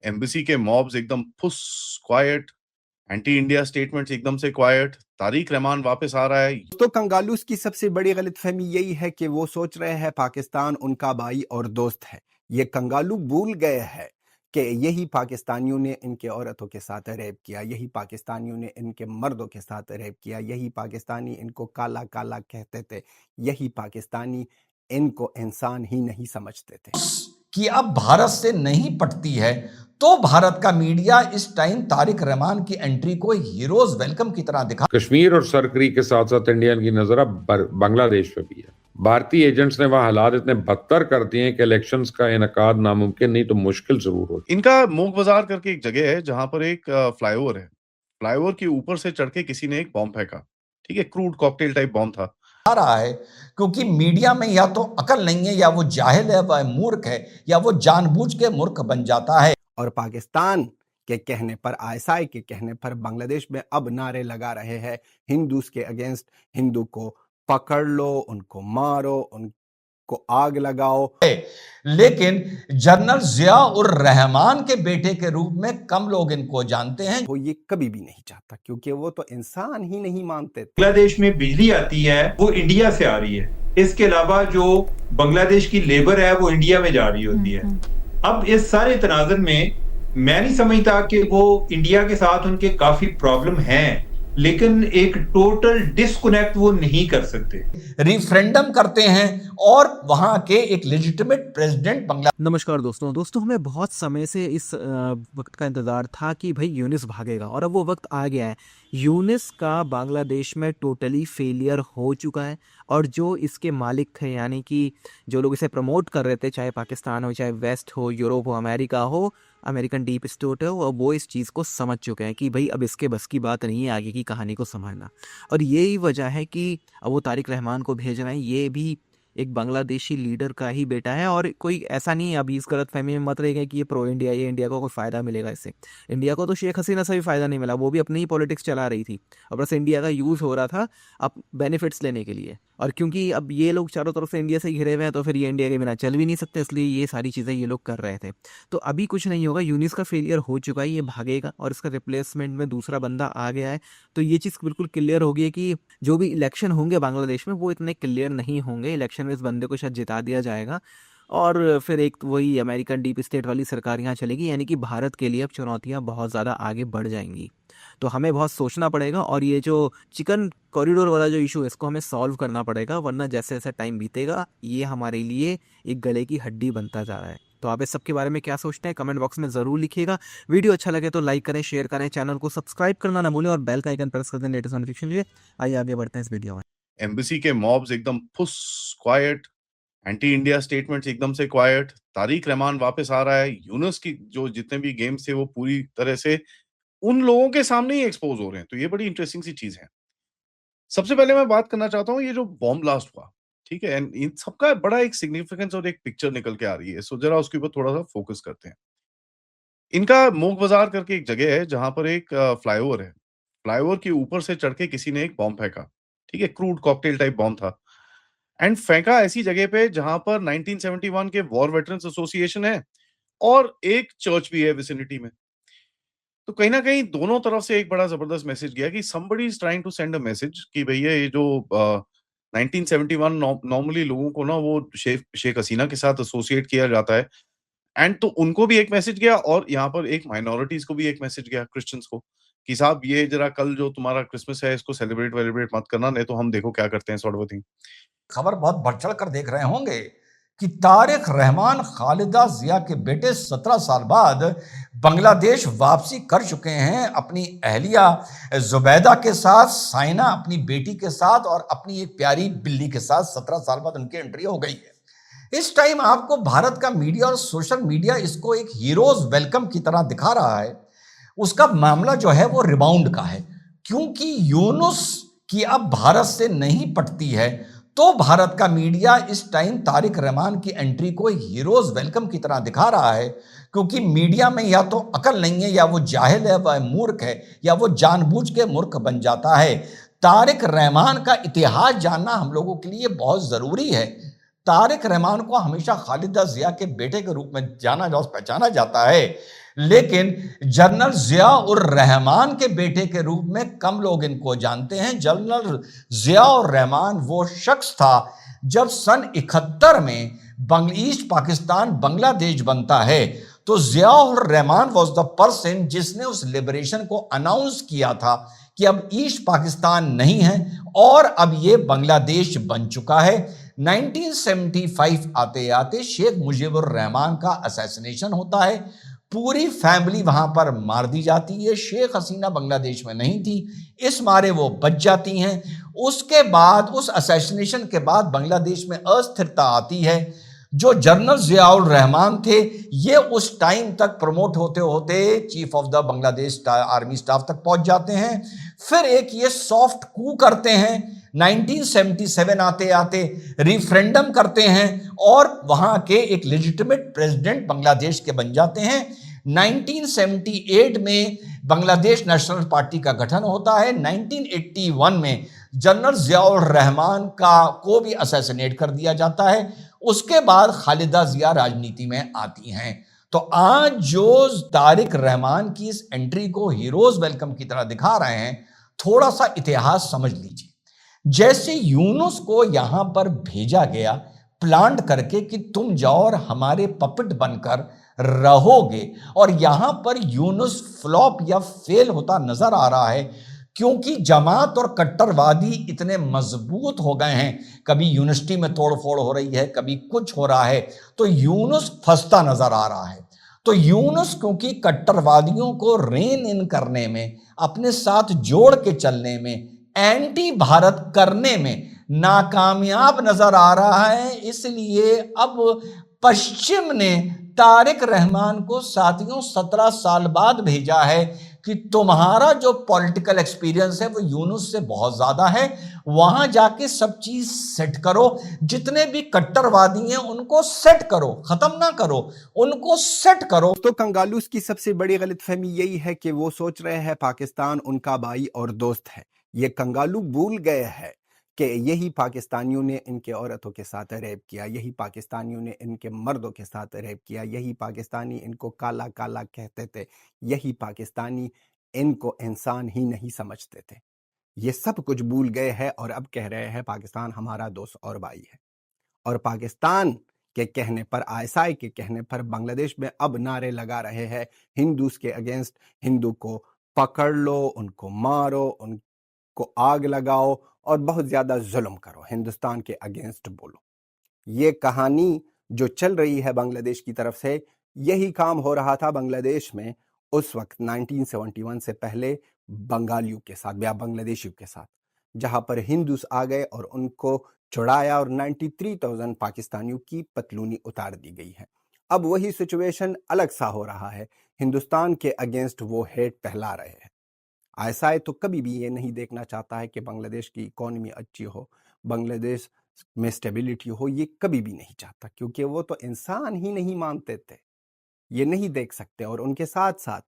Embassy के mobs एकदम फुस क्वाइट, एंटी इंडिया स्टेटमेंट्स एकदम से क्वाइट, तारिक रहमान वापस आ रहा है। तो कंगालूस की सबसे बड़ी गलतफहमी यही है कि वो सोच रहे हैं पाकिस्तान उनका भाई और दोस्त है। ये कंगालू भूल गए हैं कि यही पाकिस्तानियों ने इनके औरतों के साथ रेप किया, यही पाकिस्तानियों ने इनके मर्दों के साथ रेप किया, यही पाकिस्तानी इनको काला काला कहते थे, यही पाकिस्तानी इनको इंसान ही नहीं समझते थे। कि अब भारत से नहीं पटती है, तो भारत का मीडिया इस टाइम तारिक रहमान की एंट्री को हीरोज वेलकम की तरह दिखा। कश्मीर और सरकरी के साथ साथ इंडिया की नजर अब बांग्लादेश पे भी है। भारतीय एजेंट्स ने वहां हालात इतने बदतर कर दिए हैं कि इलेक्शंस का इनकाद नामुमकिन नहीं तो मुश्किल जरूर हो। इनका मोग बाजार करके एक जगह है जहां पर एक फ्लाईओवर है। फ्लाईओवर के ऊपर से चढ़ के किसी ने एक बॉम्ब फेंका। ठीक है, क्रूड कॉकटेल टाइप बॉम्ब था। आ रहा है क्योंकि मीडिया में या तो अकल नहीं है, या वो जाहिल है, वह मूर्ख है, या वो जानबूझ के मूर्ख बन जाता है। और पाकिस्तान के कहने पर, आईएसआई के कहने पर बांग्लादेश में अब नारे लगा रहे हैं हिंदूज के अगेंस्ट, हिंदू को पकड़ लो, उनको मारो, उनको आग लगाओ। लेकिन जनरल जिया उर रहमान के बेटे के रूप में कम लोग इनको जानते हैं। वो ये कभी भी नहीं चाहता, क्योंकि वो तो इंसान ही नहीं मानते। बांग्लादेश में बिजली आती है वो इंडिया से आ रही है, इसके अलावा जो बांग्लादेश की लेबर है वो इंडिया में जा रही होती है। अब इस सारे तनाजुर में मैं नहीं समझता कि वो इंडिया के साथ उनके काफी प्रॉब्लम हैं, लेकिन एक टोटल डिस्कनेक्ट वो नहीं कर सकते। रिफरेंडम करते हैं और वहां के एक लेजिटिमेट प्रेसिडेंट नमस्कार दोस्तों, हमें बहुत समय से इस वक्त का इंतज़ार था कि भाई यूनिस भागेगा, और अब वो वक्त आ गया है। यूनिस का बांग्लादेश में टोटली फेलियर हो चुका है, और जो इसके मालिक थे, यानी कि जो लोग इसे प्रमोट कर रहे थे, चाहे पाकिस्तान हो, चाहे वेस्ट हो, यूरोप हो, अमेरिका हो, अमेरिकन डीप स्टेट हो, वो इस चीज़ को समझ चुके हैं कि भाई अब इसके बस की बात नहीं है आगे की कहानी को संभालना। और यही वजह है कि अब वो तारिक रहमान को भेज रहे हैं। ये भी एक बांग्लादेशी लीडर का ही बेटा है, और कोई ऐसा नहीं है, अभी इस गलत फहमी में मत रहिएगा कि ये प्रो इंडिया, ये इंडिया को कोई फ़ायदा मिलेगा इससे। इंडिया को तो शेख हसीना से भी फ़ायदा नहीं मिला, वो भी अपनी ही पॉलिटिक्स चला रही थी, और बस इंडिया का यूज़ हो रहा था अब बेनिफिट्स लेने के लिए। और क्योंकि अब ये लोग चारों तरफ से इंडिया से घिरे हुए हैं, तो फिर ये इंडिया के बिना चल भी नहीं सकते, इसलिए ये सारी चीज़ें ये लोग कर रहे थे। तो अभी कुछ नहीं होगा, यूनिस का फेलियर हो चुका है, ये भागेगा, और इसका रिप्लेसमेंट में दूसरा बंदा आ गया है। तो ये चीज़ बिल्कुल क्लियर हो गई है कि जो भी इलेक्शन होंगे बांग्लादेश में वो इतने क्लियर नहीं होंगे। इलेक्शन में इस बंदे को शायद जिता दिया जाएगा, और फिर एक वही अमेरिकन डीप स्टेट वाली सरकार यहाँ चलेगी, यानी कि भारत के लिए अब चुनौतियाँ बहुत ज़्यादा आगे बढ़ जाएंगी। तो हमें बहुत सोचना पड़ेगा, और ये जो चिकन कॉरिडोर वाला जो इशू है इसको हमें सॉल्व करना पड़ेगा, वरना जैसे जैसे टाइम बीतेगा ये हमारे लिए एक गले की हड्डी बनता जा रहा है। तो आप इस सब के बारे में क्या सोचते हैं कमेंट बॉक्स में ज़रूर लिखिएगा। वीडियो अच्छा लगे तो लाइक करें, शेयर करें, चैनल को सब्सक्राइब करना ना भूलें, और बेल का आइकन प्रेस कर दें लेटेस्ट नोटिफिकेशन लिए। आइए आगे बढ़ते हैं इस वीडियो में। एम्बेसी के मॉब्स एकदम फुस क्वाइट, एंटी इंडिया स्टेटमेंट्स एकदम से क्वाइट, तारिक रहमान वापस आ रहा है। यूनुस की जो जितने भी गेम्स थे वो पूरी तरह से उन लोगों के सामने ही एक्सपोज हो रहे हैं। तो ये बड़ी इंटरेस्टिंग सी चीज है। सबसे पहले मैं बात करना चाहता हूँ ये जो बॉम्ब ब्लास्ट हुआ, ठीक है, एंड इन सबका बड़ा एक सिग्निफिकेंस और एक पिक्चर निकल के आ रही है। सो जरा उसके ऊपर थोड़ा सा फोकस करते हैं। इनका मोग बाजार करके एक जगह है जहां पर एक फ्लाईओवर है। फ्लाईओवर के ऊपर से चढ़ के किसी ने एक बॉम्ब फेंका। ठीक है, क्रूड कॉकटेल टाइप बॉम्ब था, एंड फेंका ऐसी जगह पे जहां पर 1971 के वॉर वेटरन्स एसोसिएशन है और एक चर्च भी है विसिनिटी में। तो कहीं न कहीं दोनों तरफ से एक बड़ा ज़बरदस्त मैसेज गया कि somebody is trying to send a message कि भैया ये जो 1971 नॉर्मली लोगों को ना वो शेख हसीना के साथ एसोसिएट किया जाता है, एंड तो उनको भी एक मैसेज गया, और यहाँ पर एक माइनॉरिटीज़ को भी एक मैसेज गया, क्रिश्चियंस को, कि साहब ये ज़रा कल जो तुम्हारा क्रिसमस है इसको सेलिब्रेट मत करना, नहीं तो हम देखो क्या करते हैं, सॉर्ट ऑफ अ थिंग। खबर बहुत बढ़ चढ़ कर देख रहे होंगे कि तारिक रहमान खालिदा जिया के बेटे 17 साल बाद बांग्लादेश वापसी कर चुके हैं, अपनी अहलिया जुबैदा के साथ, साइना अपनी बेटी के साथ, और अपनी एक प्यारी बिल्ली के साथ 17 साल बाद उनकी एंट्री हो गई है। इस टाइम आपको भारत का मीडिया और सोशल मीडिया इसको एक हीरोज वेलकम की तरह दिखा रहा है। उसका मामला जो है वो रिबाउंड का है, क्योंकि यूनुस की अब भारत से नहीं पटती है, तो भारत का मीडिया इस टाइम तारिक रहमान की एंट्री को हीरोज वेलकम की तरह दिखा रहा है। क्योंकि मीडिया में या तो अकल नहीं है, या वो जाहिल है, वह मूर्ख है, या वो जानबूझ के मूर्ख बन जाता है। तारिक रहमान का इतिहास जानना हम लोगों के लिए बहुत जरूरी है। तारिक रहमान को हमेशा खालिदा जिया के बेटे के रूप में जाना पहचाना जाता है, लेकिन जनरल जिया उर रहमान के बेटे के रूप में कम लोग इनको जानते हैं। जनरल जिया उर रहमान वो शख्स था जब सन 71 में ईस्ट पाकिस्तान बांग्लादेश बनता है तो जिया उर रहमान वॉज द पर्सन जिसने उस लिबरेशन को अनाउंस किया था कि अब ईस्ट पाकिस्तान नहीं है और अब ये बांग्लादेश बन चुका है। 1975 आते आते शेख मुजीबुर रहमान का असैसिनेशन होता है, पूरी फैमिली वहां पर मार दी जाती है। शेख हसीना बांग्लादेश में नहीं थी, इस मारे वो बच जाती हैं। उसके बाद उस असैसिनेशन के बाद बांग्लादेश में अस्थिरता आती है। जो जनरल जियाउर रहमान थे ये उस टाइम तक प्रमोट होते होते chief of the Bangladesh army staff तक पहुंच जाते हैं। फिर एक ये सॉफ्ट कू करते हैं, 1977 आते आते रिफरेंडम करते हैं और वहां के एक लेजिटिमेट प्रेसिडेंट बांग्लादेश के बन जाते हैं। 1978 में बांग्लादेश नेशनल पार्टी का गठन होता है। 1981 में जनरल जियाउर रहमान को भी असैसिनेट कर दिया जाता है। उसके बाद खालिदा जिया राजनीति में आती हैं। तो आज जो तारिक रहमान की इस एंट्री को हीरोज वेलकम की तरह दिखा रहे हैं, थोड़ा सा इतिहास समझ लीजिए। जैसे यूनुस को यहां पर भेजा गया प्लांट करके कि तुम जाओ और हमारे पपेट बनकर रहोगे, और यहां पर यूनुस फ्लॉप या फेल होता नजर आ रहा है क्योंकि जमात और कट्टरवादी इतने मजबूत हो गए हैं। कभी यूनिवर्सिटी में तोड़फोड़ हो रही है, कभी कुछ हो रहा है, तो यूनुस फंसता नजर आ रहा है। तो यूनुस क्योंकि कट्टरवादियों को रेन इन करने में, अपने साथ जोड़ के चलने में, एंटी भारत करने में नाकामयाब नजर आ रहा है, इसलिए अब पश्चिम ने तारिक रहमान को साथियों 17 साल बाद भेजा है कि तुम्हारा जो पॉलिटिकल एक्सपीरियंस है वो यूनुस से बहुत ज्यादा है, वहां जाके सब चीज सेट करो, जितने भी कट्टरवादी हैं उनको सेट करो, खत्म ना करो, उनको सेट करो। तो कंगालूस की सबसे बड़ी गलतफहमी यही है कि वो सोच रहे हैं पाकिस्तान उनका भाई और दोस्त है। ये कंगालू भूल गए हैं कि यही पाकिस्तानियों ने इनके औरतों के साथ रेप किया, यही पाकिस्तानियों ने इनके मर्दों के साथ रेप किया, यही पाकिस्तानी इनको काला काला कहते थे, यही पाकिस्तानी इनको इंसान ही नहीं समझते थे। ये सब कुछ भूल गए हैं और अब कह रहे हैं पाकिस्तान हमारा दोस्त और भाई है। और पाकिस्तान के कहने पर, आईएसआई के कहने पर बांग्लादेश में अब नारे लगा रहे हैं हिंदूज के अगेंस्ट, हिंदू को पकड़ लो, उनको मारो, उनको आग लगाओ और बहुत ज्यादा जुल्म करो, हिंदुस्तान के अगेंस्ट बोलो। ये कहानी जो चल रही है बांग्लादेश की तरफ से, यही काम हो रहा था बांग्लादेश में उस वक्त 1971 से पहले बंगालियों के साथ या बांग्लादेशियों के साथ, जहां पर हिंदूस आ गए और उनको छुड़ाया और 93,000 पाकिस्तानियों की पतलूनी उतार दी गई है। अब वही सिचुएशन अलग सा हो रहा है, हिंदुस्तान के अगेंस्ट वो हेट फैला रहे हैं। आईएसआई तो कभी भी ये नहीं देखना चाहता है कि बांग्लादेश की इकोनॉमी अच्छी हो, बांग्लादेश में स्टेबिलिटी हो, ये कभी भी नहीं चाहता, क्योंकि वो तो इंसान ही नहीं मानते थे, ये नहीं देख सकते। और उनके साथ साथ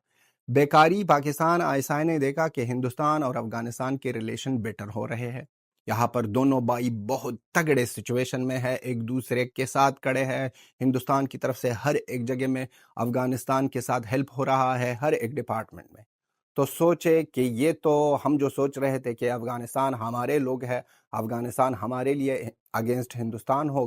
बेकारी पाकिस्तान आईएसआई ने देखा कि हिंदुस्तान और अफगानिस्तान के रिलेशन बेटर हो रहे हैं, यहाँ पर दोनों भाई बहुत तगड़े सिचुएशन में है, एक दूसरे के साथ खड़े हैं, हिंदुस्तान की तरफ से हर एक जगह में अफगानिस्तान के साथ हेल्प हो रहा है, हर एक डिपार्टमेंट में। तो सोचे कि ये तो हम जो सोच रहे थे कि अफगानिस्तान हमारे लोग हैं, अफगानिस्तान हमारे लिए अगेंस्ट हिंदुस्तान हो